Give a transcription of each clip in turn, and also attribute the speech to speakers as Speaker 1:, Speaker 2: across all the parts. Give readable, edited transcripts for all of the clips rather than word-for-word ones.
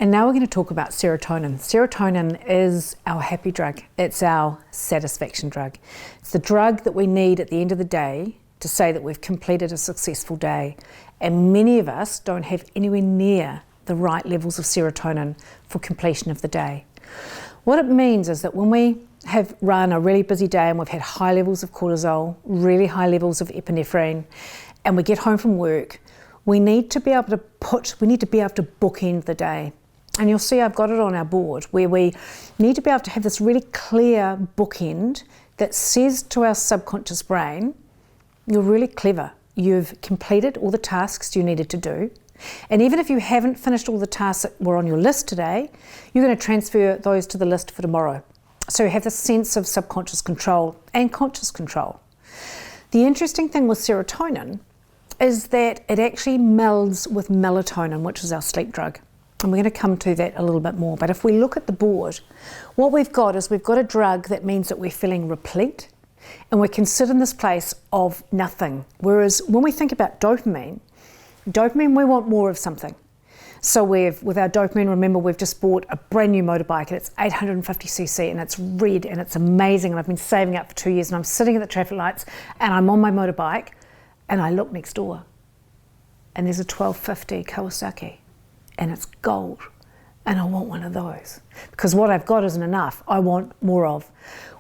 Speaker 1: And now we're going to talk about serotonin. Serotonin is our happy drug. It's our satisfaction drug. It's the drug that we need at the end of the day to say that we've completed a successful day. And many of us don't have anywhere near the right levels of serotonin for completion of the day. What it means is that when we have run a really busy day and we've had high levels of cortisol, really high levels of epinephrine, and we get home from work, we need to be able to bookend the day. And you'll see I've got it on our board where we need to be able to have this really clear bookend that says to our subconscious brain, you're really clever. You've completed all the tasks you needed to do. And even if you haven't finished all the tasks that were on your list today, you're going to transfer those to the list for tomorrow. So you have this sense of subconscious control and conscious control. The interesting thing with serotonin is that it actually melds with melatonin, which is our sleep drug. And we're going to come to that a little bit more. But if we look at the board, what we've got is we've got a drug that means that we're feeling replete and we can sit in this place of nothing. Whereas when we think about dopamine, we want more of something. So with our dopamine, remember we've just bought a brand new motorbike and it's 850cc and it's red and it's amazing and I've been saving up for 2 years and I'm sitting at the traffic lights and I'm on my motorbike and I look next door and there's a 1250 Kawasaki. And it's gold, and I want one of those because what I've got isn't enough. I want more of.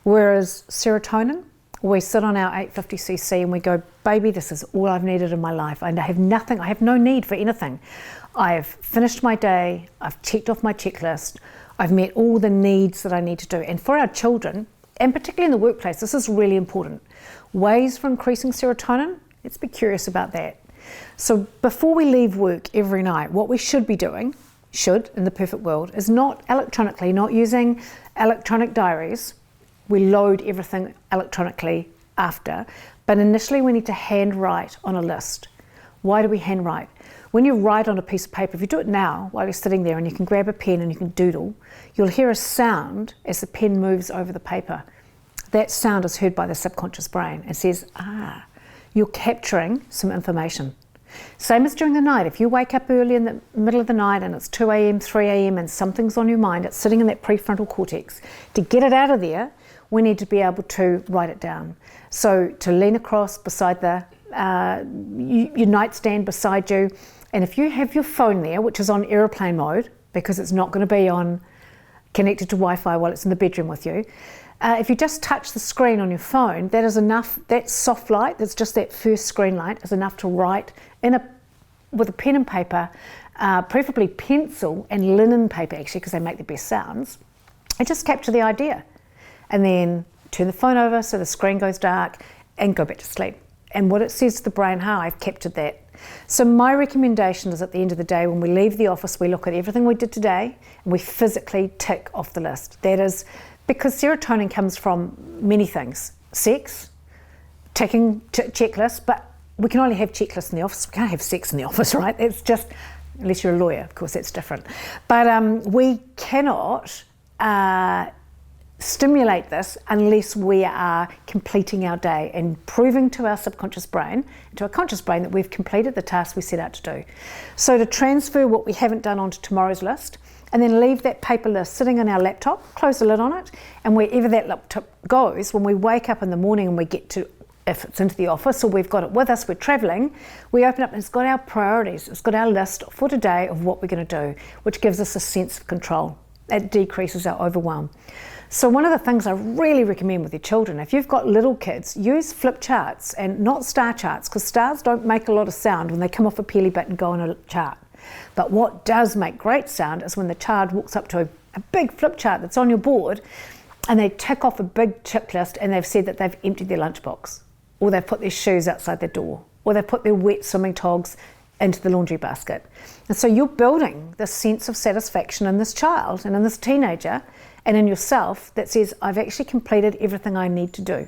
Speaker 1: Whereas serotonin, we sit on our 850cc and we go, baby, this is all I've needed in my life. I have nothing. I have no need for anything. I've finished my day. I've checked off my checklist. I've met all the needs that I need to do. And for our children, and particularly in the workplace, this is really important. Ways for increasing serotonin, let's be curious about that. So before we leave work every night, what we should be doing, in the perfect world, is not electronically, not using electronic diaries. We load everything electronically after, but initially we need to handwrite on a list. Why do we handwrite? When you write on a piece of paper, if you do it now while you're sitting there and you can grab a pen and you can doodle, you'll hear a sound as the pen moves over the paper. That sound is heard by the subconscious brain. It says, you're capturing some information. Same as during the night. If you wake up early in the middle of the night and it's 2 a.m., 3 a.m. and something's on your mind, it's sitting in that prefrontal cortex. To get it out of there, we need to be able to write it down. So to lean across beside your nightstand beside you, and if you have your phone there, which is on airplane mode, because it's not going to be on connected to Wi-Fi while it's in the bedroom with you, if you just touch the screen on your phone, that is enough. That soft light, that's just that first screen light, is enough to write with a pen and paper, preferably pencil and linen paper actually, because they make the best sounds, and just capture the idea. And then turn the phone over so the screen goes dark and go back to sleep. And what it says to the brain, I've captured that. So my recommendation is at the end of the day, when we leave the office, we look at everything we did today and we physically tick off the list. That is because serotonin comes from many things. Sex, ticking checklists, but we can only have checklists in the office. We can't have sex in the office, right? It's just, unless you're a lawyer, of course, that's different. But we cannot stimulate this unless we are completing our day and proving to our subconscious brain, to our conscious brain, that we've completed the task we set out to do. So to transfer what we haven't done onto tomorrow's list, and then leave that paper list sitting on our laptop, close the lid on it, and wherever that laptop goes, when we wake up in the morning and we get to, if it's into the office or we've got it with us, we're traveling, we open up and it's got our priorities, it's got our list for today of what we're going to do, which gives us a sense of control. It decreases our overwhelm. So one of the things I really recommend with your children, if you've got little kids, use flip charts and not star charts, because stars don't make a lot of sound when they come off a peely bit and go on a chart. But what does make great sound is when the child walks up to a big flip chart that's on your board and they tick off a big checklist and they've said that they've emptied their lunchbox, or they've put their shoes outside their door, or they've put their wet swimming togs into the laundry basket. And so you're building this sense of satisfaction in this child and in this teenager and in yourself that says, I've actually completed everything I need to do.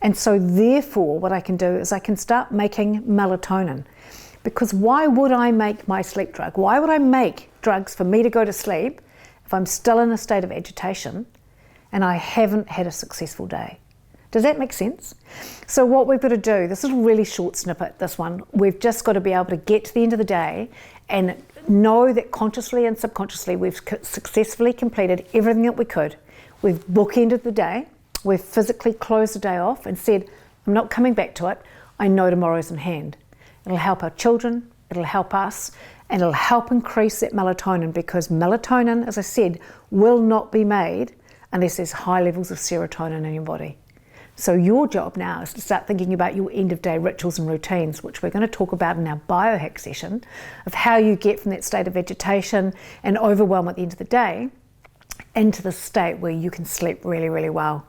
Speaker 1: And so therefore what I can do is I can start making melatonin. Because why would I make my sleep drug? Why would I make drugs for me to go to sleep if I'm still in a state of agitation and I haven't had a successful day? Does that make sense? So what we've got to do, this is a really short snippet, this one, we've just got to be able to get to the end of the day and know that consciously and subconsciously we've successfully completed everything that we could. We've bookended the day. We've physically closed the day off and said, I'm not coming back to it. I know tomorrow's in hand. It'll help our children, it'll help us, and it'll help increase that melatonin, because melatonin, as I said, will not be made unless there's high levels of serotonin in your body. So your job now is to start thinking about your end of day rituals and routines, which we're going to talk about in our biohack session, of how you get from that state of agitation and overwhelm at the end of the day into the state where you can sleep really, really well.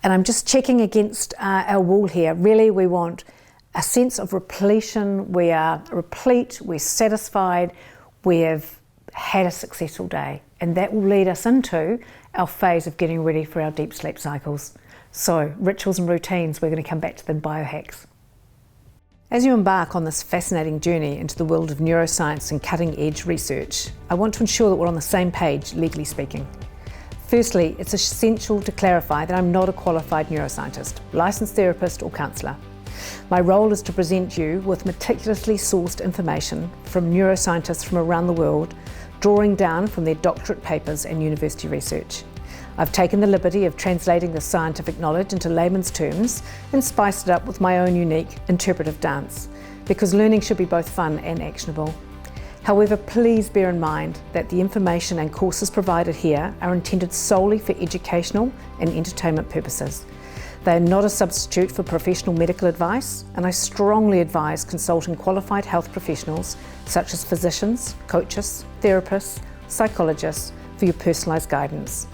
Speaker 1: And I'm just checking against our wall here. Really, we want a sense of repletion. We are replete, we're satisfied, we've had a successful day. And that will lead us into our phase of getting ready for our deep sleep cycles. So, rituals and routines, we're going to come back to them, biohacks. As you embark on this fascinating journey into the world of neuroscience and cutting-edge research, I want to ensure that we're on the same page, legally speaking. Firstly, it's essential to clarify that I'm not a qualified neuroscientist, licensed therapist or counsellor. My role is to present you with meticulously sourced information from neuroscientists from around the world, drawing down from their doctorate papers and university research. I've taken the liberty of translating the scientific knowledge into layman's terms and spiced it up with my own unique interpretive dance, because learning should be both fun and actionable. However, please bear in mind that the information and courses provided here are intended solely for educational and entertainment purposes. They are not a substitute for professional medical advice, and I strongly advise consulting qualified health professionals such as physicians, coaches, therapists, psychologists for your personalised guidance.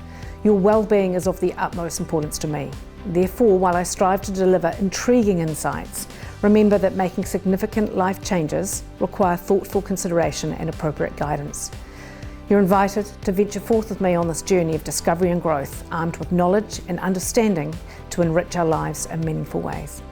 Speaker 1: Your well-being is of the utmost importance to me. Therefore, while I strive to deliver intriguing insights, remember that making significant life changes require thoughtful consideration and appropriate guidance. You're invited to venture forth with me on this journey of discovery and growth, armed with knowledge and understanding to enrich our lives in meaningful ways.